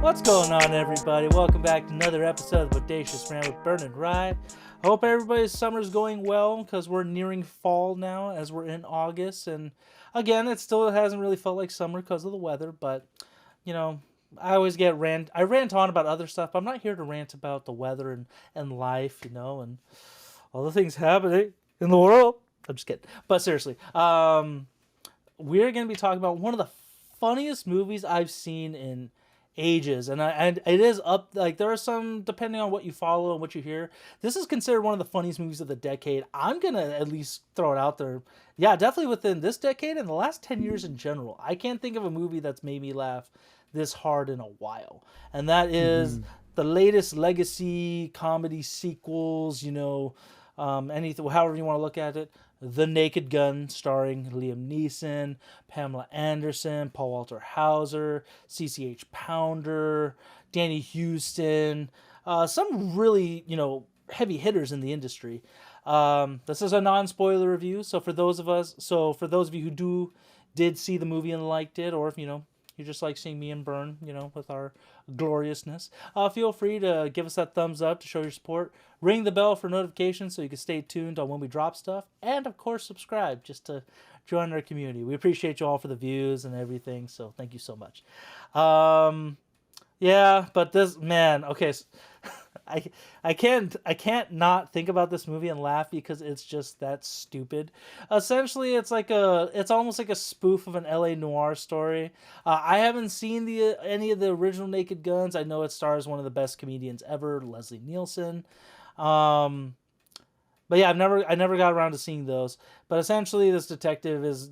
What's going on, everybody? Welcome back to another episode of Bodacious Rant with Burn and Rye. Hope everybody's summer's going well because we're nearing fall now as we're in August. And again, it still hasn't really felt like summer because of the weather. But, you know, I always I rant on about other stuff. But I'm not here to rant about the weather and life, and all the things happening in the world. I'm just kidding. But seriously, we're going to be talking about one of the funniest movies I've seen in ages, and it is up, like, there are some, depending on what you follow and what you hear, this is considered one of the funniest movies of the decade. I'm gonna at least throw it out there. Yeah, definitely within this decade and the last 10 years in general. I can't think of a movie that's made me laugh this hard in a while, and that is the latest legacy comedy sequels, anything, however you want to look at it. The Naked Gun, starring Liam Neeson, Pamela Anderson, Paul Walter Hauser, CCH Pounder, Danny Houston, some really, heavy hitters in the industry. This is a non-spoiler review, so for those of you who did see the movie and liked it, or if you just like seeing me and Burn, with our gloriousness, feel free to give us that thumbs up to show your support. Ring the bell for notifications so you can stay tuned on when we drop stuff. And, of course, subscribe just to join our community. We appreciate you all for the views and everything, so thank you so much. Yeah, but this, man, okay, so I can't not think about this movie and laugh because it's just that stupid. Essentially, it's almost like a spoof of an LA noir story. I haven't seen any of the original Naked Guns. I know it stars one of the best comedians ever, Leslie Nielsen. But yeah, I never got around to seeing those. But essentially, this detective is,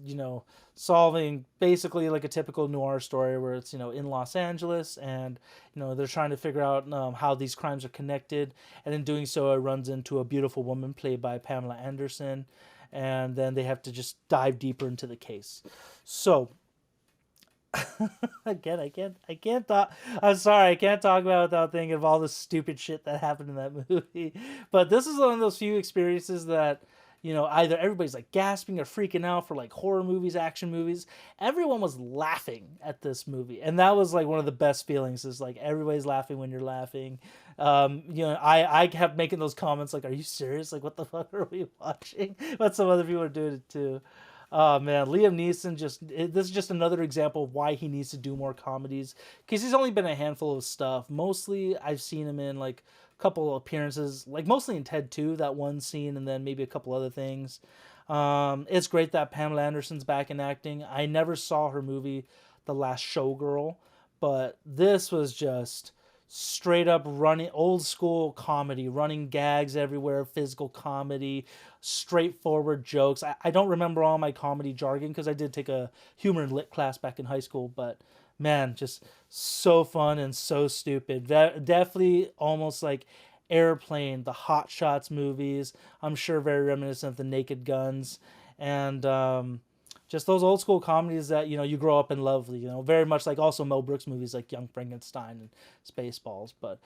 solving basically like a typical noir story where it's, in Los Angeles, and, they're trying to figure out how these crimes are connected. And in doing so, it runs into a beautiful woman played by Pamela Anderson. And then they have to just dive deeper into the case. So, again, I can't talk. I'm sorry, I can't talk about it without thinking of all the stupid shit that happened in that movie. But this is one of those few experiences that, either everybody's like gasping or freaking out for like horror movies, action movies. Everyone was laughing at this movie, and that was like one of the best feelings. Is like everybody's laughing when you're laughing. I kept making those comments like, "Are you serious? Like, what the fuck are we watching?" But some other people are doing it too. Oh man, Liam Neeson this is just another example of why he needs to do more comedies, because he's only been a handful of stuff. Mostly I've seen him in like a couple appearances, like mostly in Ted 2, that one scene, and then maybe a couple other things. It's great that Pamela Anderson's back in acting. I never saw her movie The Last Showgirl, but this was just straight up running old school comedy, running gags everywhere, physical comedy, straightforward jokes. I don't remember all my comedy jargon because I did take a humor and lit class back in high school, but man, just so fun and so stupid. Definitely almost like Airplane, the Hot Shots movies. I'm sure very reminiscent of the Naked Guns, and just those old school comedies that you grow up in love. Very much like also Mel Brooks movies like Young Frankenstein and Spaceballs. But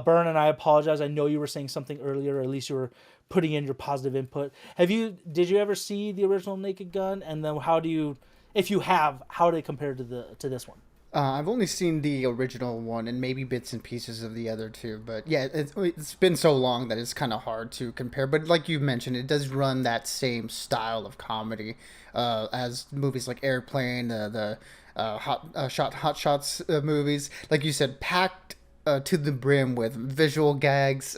Bern, and I apologize. I know you were saying something earlier, or at least you were putting in your positive input. Did you ever see the original Naked Gun? And then if you have, how did it compare to this one? I've only seen the original one and maybe bits and pieces of the other two, but yeah, it's been so long that it's kind of hard to compare. But like you mentioned, it does run that same style of comedy as movies like Airplane, the Hot Shots movies. Like you said, packed to the brim with visual gags,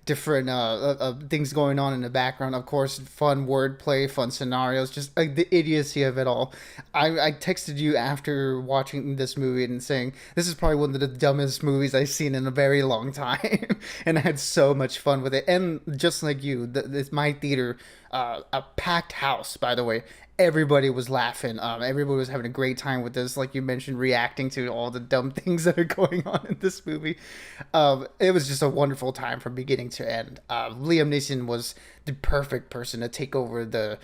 different things going on in the background. Of course, fun wordplay, fun scenarios, just like the idiocy of it all. I texted you after watching this movie and saying this is probably one of the dumbest movies I've seen in a very long time, and I had so much fun with it. And just like you, this my theater, a packed house, by the way. Everybody was laughing. Everybody was having a great time with this. Like you mentioned, reacting to all the dumb things that are going on in this movie. It was just a wonderful time from beginning to end. Liam Neeson was the perfect person to take over the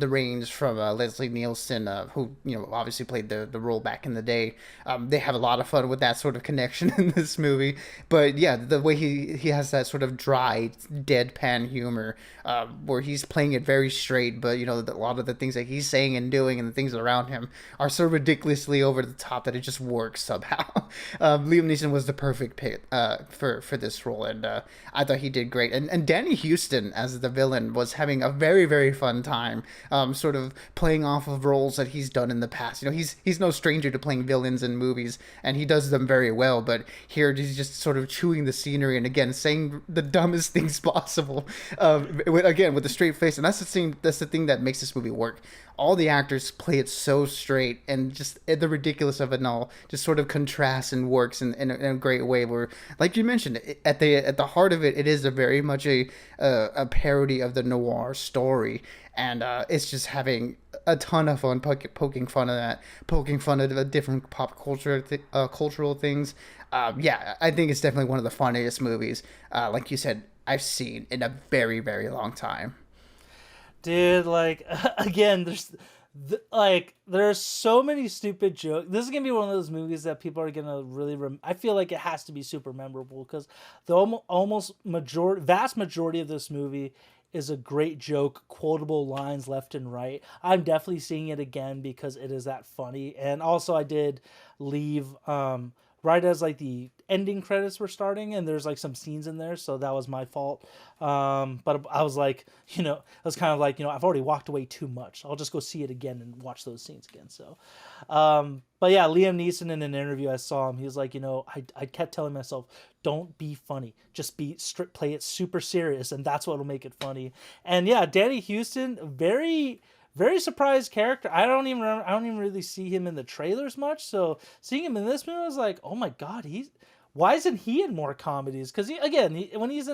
reins from Leslie Nielsen, who obviously played the role back in the day. They have a lot of fun with that sort of connection in this movie. But yeah, the way he has that sort of dry, deadpan humor, where he's playing it very straight, but a lot of the things that he's saying and doing and the things around him are so ridiculously over the top that it just works somehow. Liam Neeson was the perfect pick for this role, and I thought he did great. And Danny Houston as the villain was having a very, very fun time, sort of playing off of roles that he's done in the past. He's no stranger to playing villains in movies, and he does them very well. But here he's just sort of chewing the scenery and again saying the dumbest things possible, again with a straight face. And that's the thing. That's the thing that makes this movie work. All the actors play it so straight, and just the ridiculous of it all just sort of contrasts and works in a great way. Where, like you mentioned, at the heart of it, it is a very much a parody of the noir story, and it's just having a ton of fun poking fun of that, poking fun of the different pop culture cultural things. Yeah, I think it's definitely one of the funniest movies, like you said, I've seen in a very, very long time. Dude, like again, there's so many stupid jokes. This is gonna be one of those movies that people are gonna really. I feel like it has to be super memorable because the vast majority of this movie is a great joke, quotable lines left and right. I'm definitely seeing it again because it is that funny. And also, I did leave right as like the ending credits were starting, and there's like some scenes in there, so that was my fault. But I was like, I was kind of like, I've already walked away too much. I'll just go see it again and watch those scenes again. So, but yeah, Liam Neeson in an interview I saw him, he was like, I kept telling myself, don't be funny, just play it super serious, and that's what'll make it funny. And yeah, Danny Houston, very very surprised character. I don't even really see him in the trailers much. So seeing him in this movie, I was like, oh my god, why isn't he in more comedies? Because when he is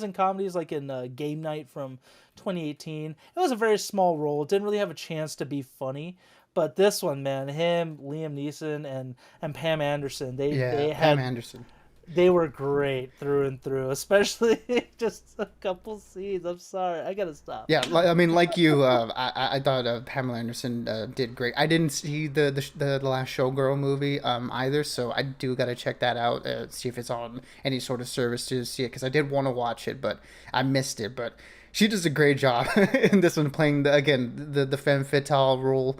in comedies like in Game Night from 2018, it was a very small role. It didn't really have a chance to be funny. But this one, man, him, Liam Neeson, and Pam Anderson, Yeah, they Pam had Anderson. they were great through and through, especially just a couple scenes. I'm sorry, I gotta stop. Yeah, I mean, like you, I thought Pamela Anderson did great. I didn't see the last Showgirl movie either, so I do gotta check that out. See if it's on any sort of service to see it, because I did want to watch it, but I missed it. But she does a great job in this one, playing the femme fatale role.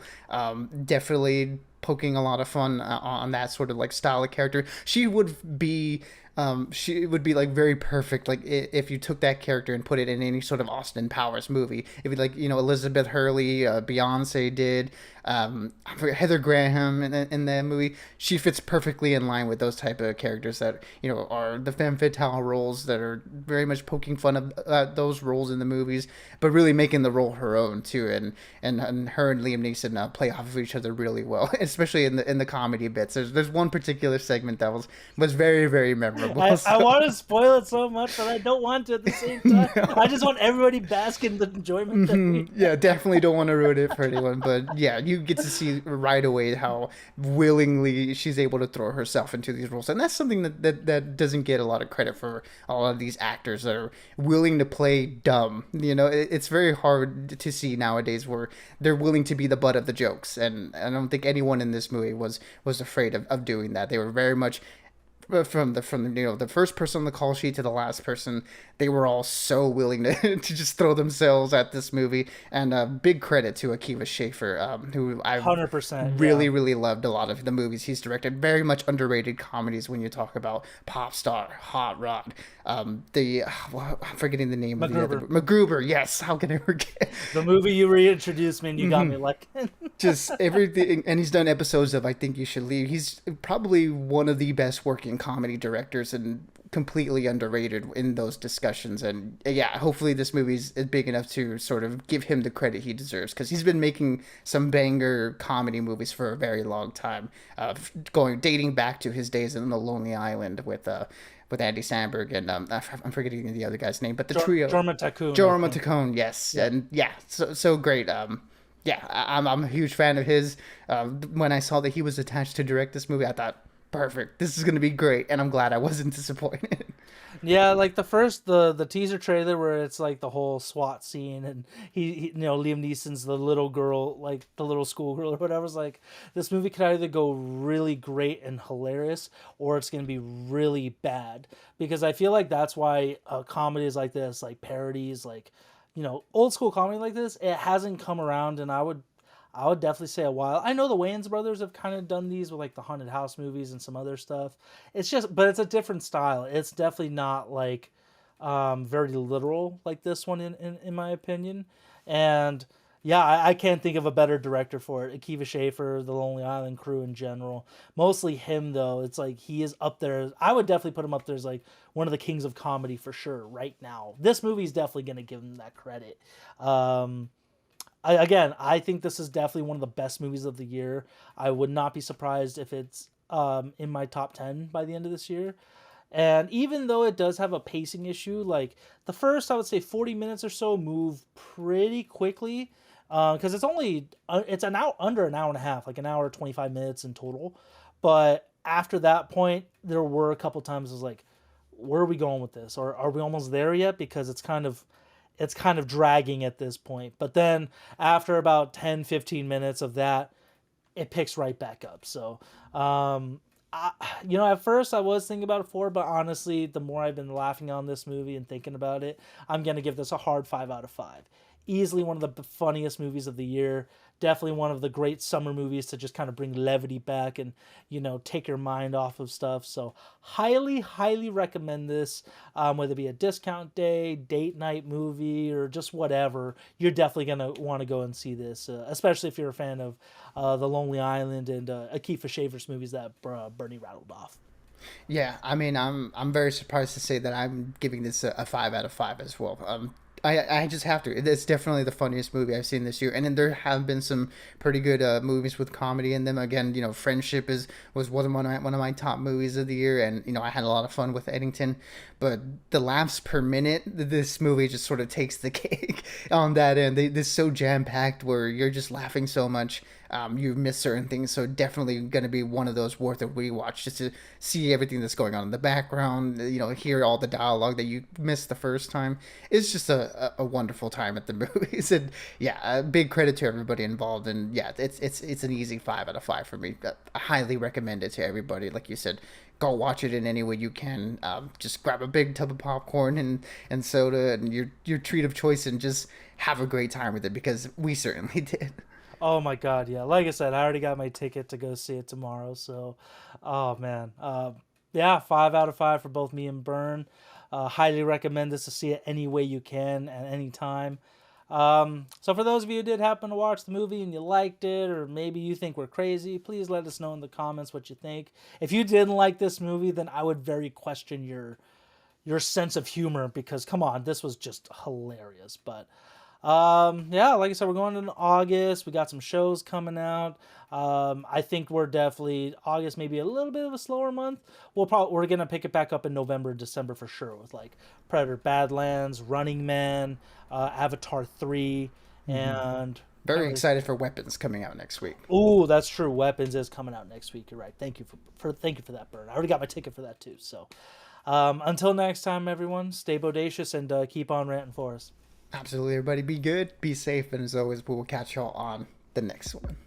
Definitely poking a lot of fun on that sort of like style of character. She would be like very perfect, like if you took that character and put it in any sort of Austin Powers movie. If you like, Elizabeth Hurley, Beyonce did, I forget, Heather Graham in that movie. She fits perfectly in line with those type of characters that are the femme fatale roles that are very much poking fun of those roles in the movies, but really making the role her own too. And her and Liam Neeson play off of each other really well, especially in the comedy bits. There's one particular segment that was very, very memorable. I want to spoil it so much, but I don't want to at the same time. No. I just want everybody bask in the enjoyment. Yeah, definitely don't want to ruin it for anyone. But yeah, you get to see right away how willingly she's able to throw herself into these roles. And that's something that doesn't get a lot of credit for a lot of these actors that are willing to play dumb. It's very hard to see nowadays where they're willing to be the butt of the jokes. And I don't think anyone in this movie was afraid of doing that. They were very much from the the first person on the call sheet to the last person, they were all so willing to to just throw themselves at this movie. And big credit to Akiva Schaffer, who I 100% really loved a lot of the movies he's directed. Very much underrated comedies when you talk about Pop Star, Hot Rod, I'm forgetting the name of the other MacGruber. Yes, how can I forget the movie you reintroduced me and you got me like just everything. And he's done episodes of I Think You Should Leave. He's probably one of the best working comedy directors and completely underrated in those discussions. And yeah, hopefully this movie's big enough to sort of give him the credit he deserves, because he's been making some banger comedy movies for a very long time, dating back to his days in The Lonely Island with Andy Samberg and I'm forgetting the other guy's name, but the trio Dormant Tycoon. Yes. Yeah. And yeah, so great. Yeah, I'm a huge fan of his. When I saw that he was attached to direct this movie, I thought, perfect, this is going to be great, and I'm glad I wasn't disappointed. Yeah, like the teaser trailer where it's like the whole SWAT scene, and he Liam Neeson's the little girl, like the little schoolgirl or whatever. It's like, this movie could either go really great and hilarious, or it's going to be really bad, because I feel like that's why comedies like this, like parodies, like old school comedy like this, it hasn't come around, and I would definitely say a while. I know the Wayans brothers have kind of done these with like the haunted house movies and some other stuff. But it's a different style. It's definitely not like very literal like this one in my opinion. And yeah, I can't think of a better director for it. Akiva Schaffer, the Lonely Island crew in general. Mostly him though. It's like he is up there. I would definitely put him up there as like one of the kings of comedy for sure right now. This movie is definitely going to give him that credit. I think this is definitely one of the best movies of the year. I would not be surprised if it's in my top 10 by the end of this year. And even though it does have a pacing issue, like the first, I would say 40 minutes or so move pretty quickly because it's under an hour and a half, like an hour 25 minutes in total. But after that point, there were a couple times I was like, where are we going with this? Or are we almost there yet? Because it's kind of dragging at this point. But then after about 10-15 minutes of that, it picks right back up. So, at first I was thinking about a 4, but honestly, the more I've been laughing on this movie and thinking about it, I'm going to give this a hard 5 out of 5. Easily one of the funniest movies of the year. Definitely one of the great summer movies to just kind of bring levity back and, take your mind off of stuff. So highly, highly recommend this. Whether it be a discount day, date night movie, or just whatever, you're definitely going to want to go and see this, especially if you're a fan of The Lonely Island and Akiva Schaffer's movies that Bernie rattled off. Yeah, I mean, I'm very surprised to say that I'm giving this a 5 out of 5 as well. I just have to. It's definitely the funniest movie I've seen this year, and then there have been some pretty good movies with comedy in them. Again, Friendship was one of my top movies of the year, and I had a lot of fun with Eddington. But the laughs per minute, this movie just sort of takes the cake on that end. This is so jam packed where you're just laughing so much. You miss certain things, so definitely going to be one of those worth a rewatch just to see everything that's going on in the background. Hear all the dialogue that you missed the first time. It's just a wonderful time at the movies, and yeah, a big credit to everybody involved. And yeah, it's an easy 5 out of 5 for me. I highly recommend it to everybody. Like you said, go watch it in any way you can. Just grab a big tub of popcorn and soda and your treat of choice, and just have a great time with it, because we certainly did. Oh my god, yeah. Like I said, I already got my ticket to go see it tomorrow. So, oh man, yeah, 5 out of 5 for both me and Byrne. Highly recommend this to see it any way you can at any time. So for those of you who did happen to watch the movie and you liked it, or maybe you think we're crazy, please let us know in the comments what you think. If you didn't like this movie, then I would very question your sense of humor, because come on, this was just hilarious. But yeah, like I said, we're going into August. We got some shows coming out. I think we're definitely August, maybe a little bit of a slower month. We're gonna pick it back up in November, December for sure, with like Predator Badlands, Running Man, Avatar 3, and Very excited for Weapons coming out next week. oh, that's true. Weapons is coming out next week. You're right. Thank you thank you for that, Bird. I already got my ticket for that too. So until next time, everyone, stay bodacious and keep on ranting for us. Absolutely, everybody. Be good, be safe, and as always, we will catch y'all on the next one.